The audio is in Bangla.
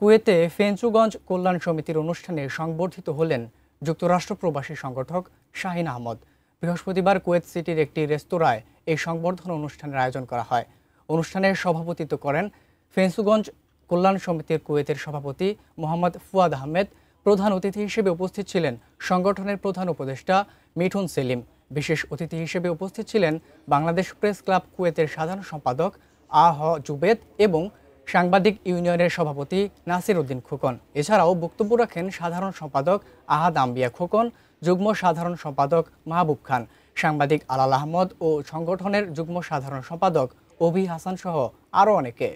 কুয়েতে ফেঞ্চুগঞ্জ কল্যাণ সমিতির অনুষ্ঠানে সংবর্ধিত হলেন যুক্তরাষ্ট্র প্রবাসী সংগঠক শাহিন আহমদ। বৃহস্পতিবার কুয়েত সিটির একটি রেস্তোরাঁয় এই সংবর্ধনা অনুষ্ঠানের আয়োজন করা হয়। অনুষ্ঠানে সভাপতিত্ব করেন ফেঞ্চুগঞ্জ কল্যাণ সমিতির কুয়েতের সভাপতি মোহাম্মদ ফুয়াদ আহমেদ। প্রধান অতিথি হিসেবে উপস্থিত ছিলেন সংগঠনের প্রধান উপদেষ্টা মিঠুন সেলিম। বিশেষ অতিথি হিসেবে উপস্থিত ছিলেন বাংলাদেশ প্রেস ক্লাব কুয়েতের সাধারণ সম্পাদক আহ জুবেদ এবং সাংবাদিক ইউনিয়নের সভাপতি নাসির উদ্দিন খোকন। এছাড়াও বক্তব্য রাখেন সাধারণ সম্পাদক আহাদ আম্বিয়া খোকন, যুগ্ম সাধারণ সম্পাদক মাহবুব খান, সাংবাদিক আলাল আহমদ ও সংগঠনের যুগ্ম সাধারণ সম্পাদক অভি হাসান সহ আরও অনেকে।